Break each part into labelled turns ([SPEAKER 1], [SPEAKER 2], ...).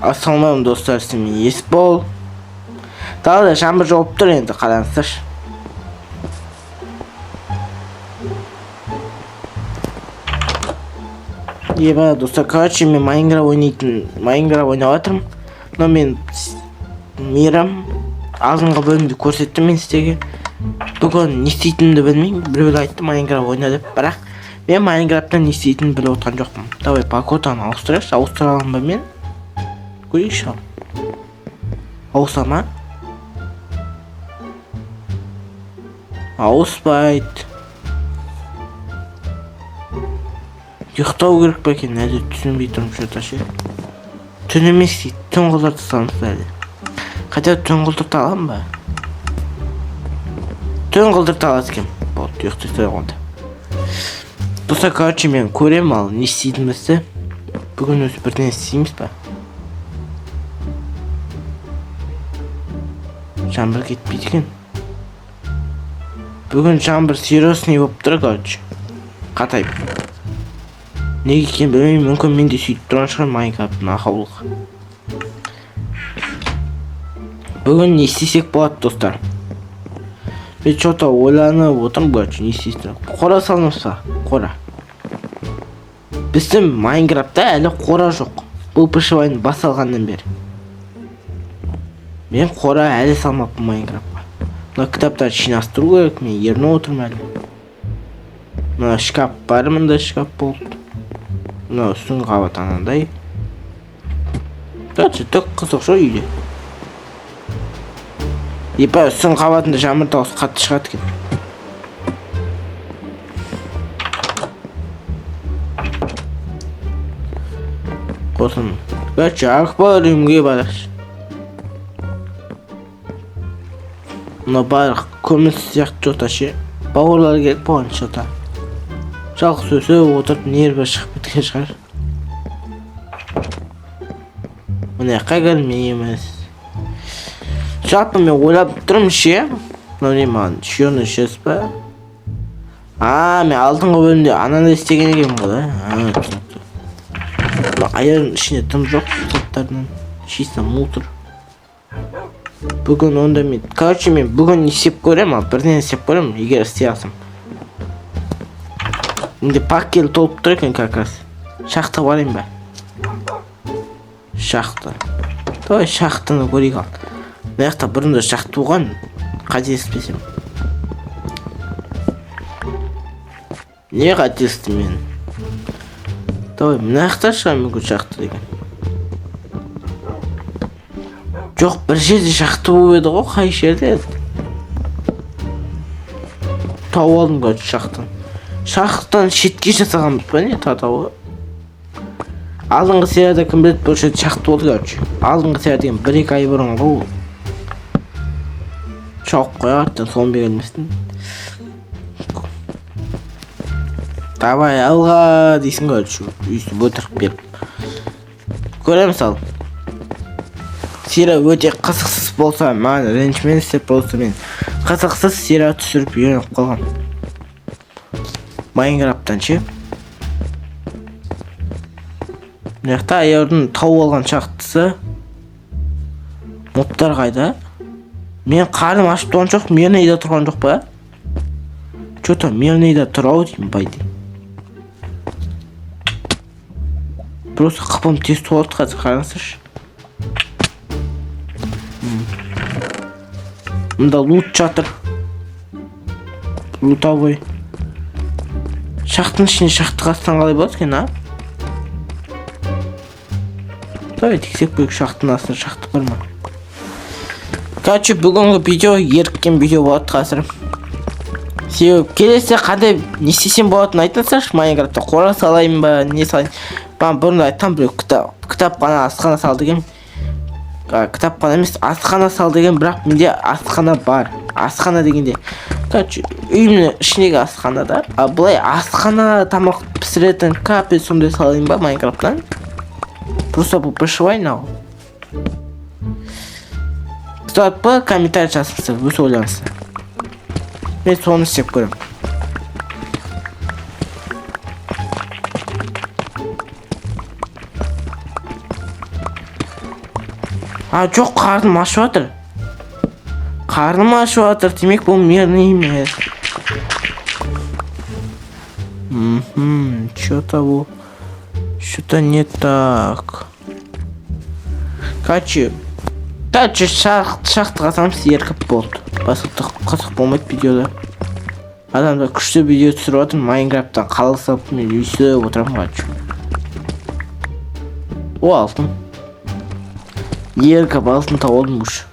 [SPEAKER 1] Ассалаумағалейкум достар, сізмен Есбол. Далада жаңбыр жауып тұр, енді қараңыздаршы. Еба достар, короче, мен Майнкрафт ойнап жатырмын. Но мен Мейрам алдыңғы бөлімде көрсеттім мен сіздерге. Бүгін не істейтінімді білмеймін. Біреулер айтты Майнкрафт ойна деп, бірақ мен Майнкрафттан не істейтінімді біліп отырған жоқпын. Давай пакотаны ауыстырайықшы. Ауыстыра аламын ба мен? Көрейікші ал. Ауысама? Ауыспайды. Ұйықтау керек па екен, әлі түсінбей тұрмын что-то ше. Түн емес дейді, түн құлдырты саламыз әлі. Хотя түн құлдырты аламын ба? Түн құлдырты алады екен. Болды, ұйықтай тұрайық онда. Достар, короче, мен көремін ал, не істейтінімізді. Бүгін өзі бірден істейміз ба? Жаңбыр кетпейді екен. Бүгін жаңбыр серьезный болып тұр, короче. Қатайып. Неге екен білмеймін, мүмкін мен де сөйтіп тұрған шығар Майнкрафттың ақаулығы. Бүгін не істесек болады, достар? Мен что-то ойланып отырмын, короче, не істейсің? Қора саламыз ба? Қора. Біздің Майнкрафтта әлі қора жоқ. Бұл пішівайын басталғаннан бері. Мен қора әлі салмаппын Майнкрафтқа. Мына кітаптарды жинастыру керек, мен еріне отырмын әлі. Мына шкаф бар, мында шкаф болды. Мына үстіңгі қабат анандай. Короче, түк қызық жоқ үйде. Епа үстіңгі қабатында жаңбыр дауысы қатты шығады екен. Қосын. Короче, ақбар үйімге барайықшы. Мына барлық көміс сияқты жота ше. Бауырлар керек болған жота. Жалғыз өсіп отырып нерві шығып кеткен шығар. Міне қайғырмейміз. Жалпы мен ойлап тұрмын ше. Мынау не маған шүйені ішесіз ба? Мен алдыңғы бөлімде ананы істеген екенмін ғой. Түсінікті. Аяғының ішінде тым жоқ заттарынан. Чисто мусор. Бүгін онда мен, короче, мен бүгін істеп көрем, ал бірден істеп көрем, егер істей алсам. Енді пакел толып тұр екен как раз. Шақты барайын ба? Шақты. Давай шақтыны көрейік ал. Мына жақта бұрында шақты болған, қателеспесем. Не қателесті мен? Давай мына жақта шығар мүмкін шақты деген. Жоқ, бір жерде шақты болып еді ғой, қай жерде еді? Тауып алдым көрші шақтын. Шақтан шетке жасағанбыз ба не татауы? Алдыңғы серияда кім біледі бұл жерде шақты болды көрші. Алдыңғы серия деген 1-2 ай бұрын ғой. Шауып қоя арттан соны берілместін. Давай алға дейсің көрші. Үйсі бөтіріп беріп. Көреміз ал. Серия өте қызықсыз болса, маған ренжімен істеп болса мен қызықсыз серия түсіріп үйреніп қалған. Майнкрафттан ше. Мына жақта аяғының тауып алған шақтысы. Мобтар қайда? Мен қарным ашып тұрған жоқ, мирныйда тұрған жоқ па? Что-то мирныйда тұр-ау деймін байды. Просто қыпым тез туалды қазір қараңыздаршы. Мында лут жатыр. Лутовой. Шақтың ішіне шақты қастан қалай болады екен, а? Давай тексек бөлік шақтың астында шақты бар ма? Короче, бүгінгі видео еріккен видео болады қазір. Себебі келесі қандай не істесем болатынын айтыңыздаршы. Майнкрафтта қора салайын ба, не салайын? Маған бұрында айтқан біреу кітапхана асхана сал деген. Кітапхана емес, асхана сал деген, бірақ менде асхана бар. Асхана дегенде, короче, үйімнің ішіндегі асхана да. Бұлай асхана тамақ пісіретін капель сондай салайын ба Майнкрафттан? Просто бұл пішівайын ау. Стоп па, комментарий жазыңыздар, өз ойларыңызды. Мен соны істеп көрем. Жоқ, қарным ашып жатыр. Қарным ашып жатыр, демек бұл мирный емес. Что-то не так. Короче, шахтаға саламыз, еркіп болды. Басқықты қызық болмайды видеода. Адамда күшті видео түсіріп отыр, Майнкрафттан қалай салып мен үйсіп отырамын. Короче. О, алтын. Еркіп алтын тауылдым ұш.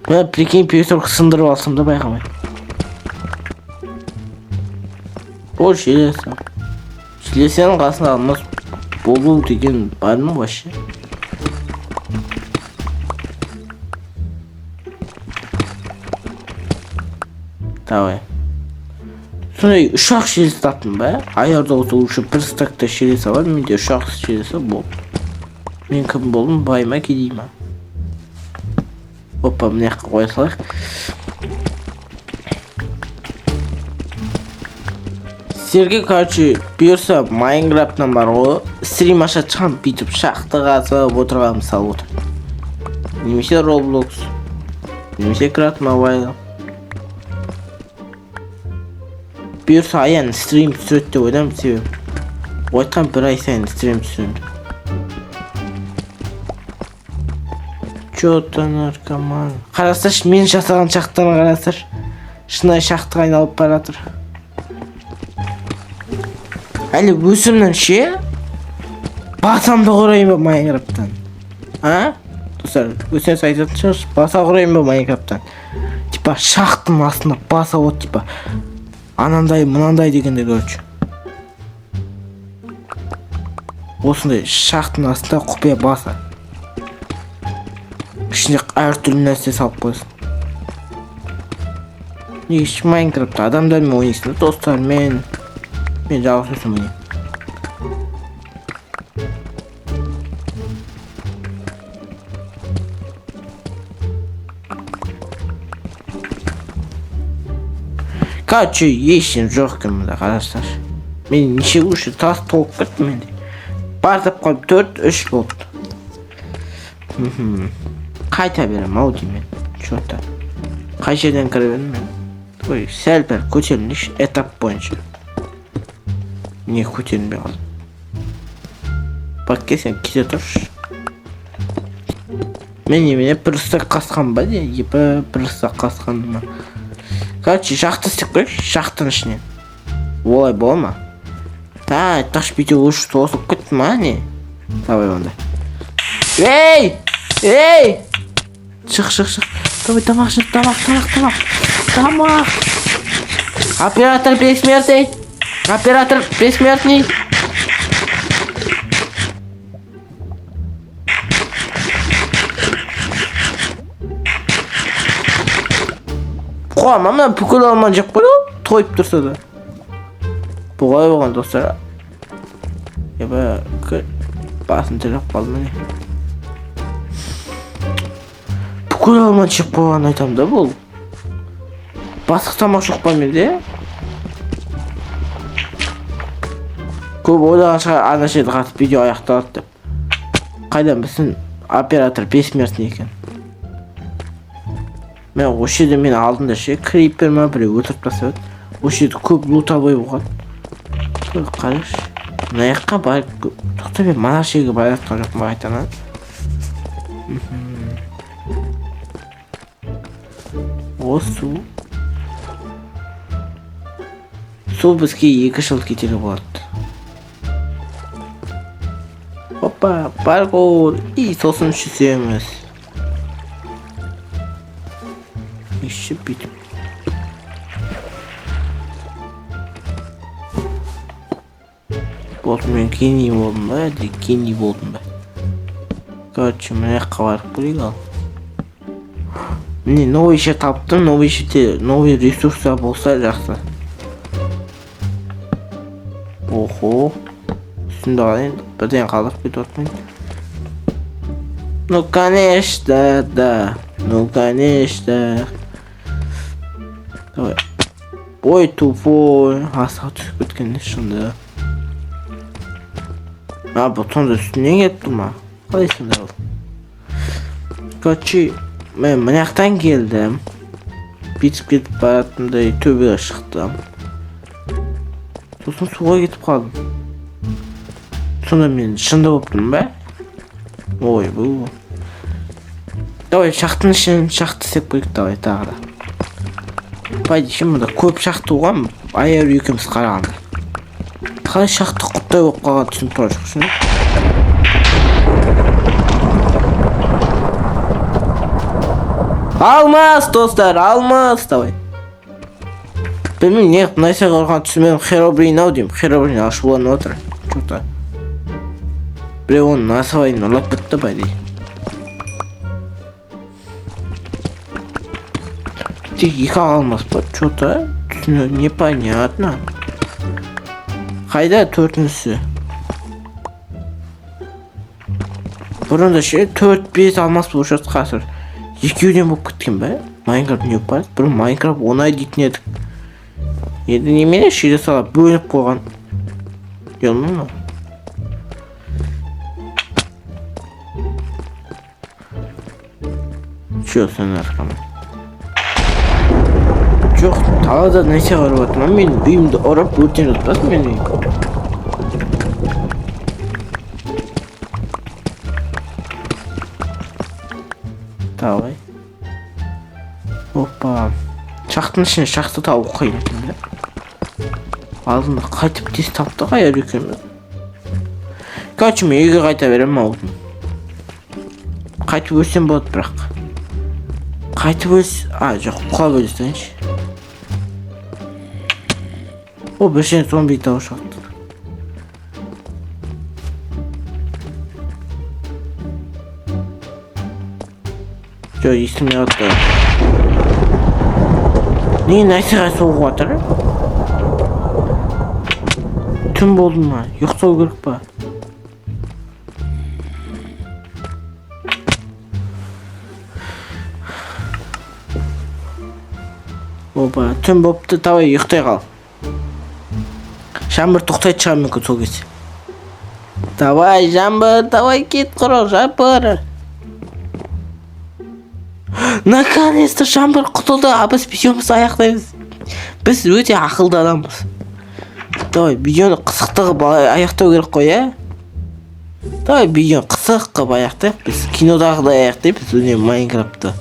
[SPEAKER 1] Мен прикинь, песок сындырып алсам да байқамай. О, желесі. Желесенің қасында алмас болу деген бар ма вообще? Давай. Сондай ұшақ желесі таптым ба? Аярда осы уже бір стакта желесі бар, менде ұшақ желесі болды. Мен кім болдым, байма кедей ма? Опа, мына жаққа қоя салайық. Сіздерге, короче, бұйырса Майнкрафттан бар ғой, стрим аша шығам, бүйтіп шақты қазып отырған мысалы отыр. Немесе Roblox, немесе Craft Mobile. Бұйырса аян стрим түсіреді деп ойдам, себебі айтқан бір ай сайын стрим түсіреді. Чё-то наркоман. Қарасаш, мен жасаған шақтаны қарасаш. Шынай шақтыға айналып баратыр. Әлі өсімнен ше? Басамды құрайын ба Майнкрафттан? Достар, өсен айтатын шығар, баса құрайын ба Майнкрафттан? Типа шақтың астында баса от, типа анандай, мынандай дегенде көрші. Осындай шақтың астында құпия баса. Ішінде әртүрлі нәрсе салып қойсын. Еш Майнкрафтта адамдармен ойнайсың, достармен. Мен жалғыз өсім ойнайым. Короче, ешін жоқ кімді қарастар. Мен неше үші тас толып кетті менде. Бар тапқан 4-3 болды. Қайта берем ау деймен. Что-то. Қай жерден кіре бердім мен. Ой, сәл бір көтеріліш этап бойынша. Не көтерінбей қалдым. Бак келсен кете тұршы. Мен немене бір ұстақ қасқан ба де? Епі бір ұстақ қасқанды ма? Короче, шақты істеп көрек, шақтың ішінен. Олай бола ма? Да, таш видео ұш сосып кетті ма не? Давай онда. Эй! Эй! Шық. Давай, тамақ. Оператор бессмертный. Қоғам, мына бүкіл алман жеп қойды, тойып тұрса да. Бұғай болған достар. Ебі, басын тіліп қалды мәне. Бүкіл алман жеп қойған айтам да бұл. Басық тамақ жоқ па менде? Көп ойлаған шығар ана жерді қатып видео аяқталады деп. Қайдан білсін оператор бессмертный екен. Мен осы жерде мен алдында ше крипер ма біреу өтіріп тастап еді. Осы жерде көп лутовой болған. Қараш. Мына жаққа барып тоқта бер, мана жерге барып жатқан жоқ ма айтанан. Осы су бізге 2 жыл кетері болады. Опа, паркур. И сосын түсеміз. Еще бүйтіп. Болды, мен гений болдым ба? Гений болдым ба? Короче, мына жаққа барып көрейік ал. Міне, новый жер таптым, новый жерде новый ресурстар болса жақсы. Охо. Үстінде қалайын, бірден қалдырып кетіп отмайын. Ну, конечно, да. Ну, конечно. Давай. Ой тупой. Асыға түсіп кеткенде шынды. Бұтонды үстіне кетті ма? Қалай сонда ол? Короче, мен мына жақтан келдім. Бүйтіп кетіп баратындай төбеге шықтым. Сосын суға кетіп қалдым. Сонда мен шынды болыптым ба? Ой, бұл. Давай шақтың ішін шақты сеп қойық, давай тағы да. Пайды шын мұнда көп шақты оған аяр екеміз қарағанда. Қалай шақты құттай болып қалған түсініп тұра жоқшын. Алмас, достар, алмас, давай. Білмеймін, неғып найса қалған түсімен Херобрин ау деймін. Херобрин ашуланып отыр. Что-то. Біреу оның насыбайын ұрлап бітті бай дей. Тек екі алмас ба? Что-то түсіні непонятно. Қайда төртіншісі? Бұрында ше 4-5 алмас болып жатыр қазір. Екеуден болып кеткен бе? Майнкрафт не бар? Бір Майнкрафт оңай дейтін едік. Енді немене шеде сала бөлініп қойған. Елмей ма? Че сен арқамын? Жоқ, талада нәрсе қарап отырмын. Мен үйімді ұрып өртен жатпасын мен үйім. Давай. Опа. Шақтың ішіне шақты тауып қойын екен. Алдында қайтып тез тапты қайыр екенміз. Короче, мен үйге қайта беремін аудын. Қайтып өлсем болады бірақ. Қайтып жоқ, құлап өлсенші. О, біршен зомби тауы шақты. Жоқ, есіме атты. Не нәрсеға соғып жатыр? Түн болды ма? Ұйықтау керек па? Опа, түн болыпты, давай ұйықтай қал. Жаңбыр тоқтайды шығар мүмкін сол кезде. Давай, жаңбыр, давай кет құрал, жаңбыр. Наконец-то жаңбыр құтылды, біз видеомызды аяқтаймыз. Біз өте ақылды адамбыз. Давай, видеоны қызықты қылып аяқтау керек қой, ә? Давай, видеоны қызық қылып аяқтайық. Біз кинодағыдай аяқтайық, біз өне Майнкрафтты.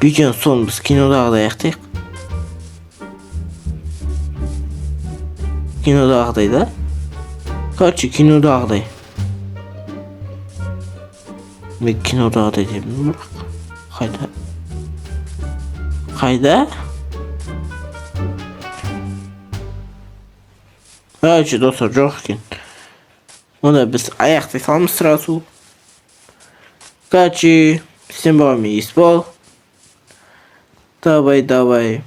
[SPEAKER 1] Видеоны соны біз кинодағыдай аяқтайық. Кинодағыдай да? Короче, кинодағыдай. Мен кинодағыдай деймін бірақ. Қайда? Қайда? Короче, достар, жоқ екен. Оны біз аяқтай салымыз сразу. Короче, сен болған мен есбол. Давай.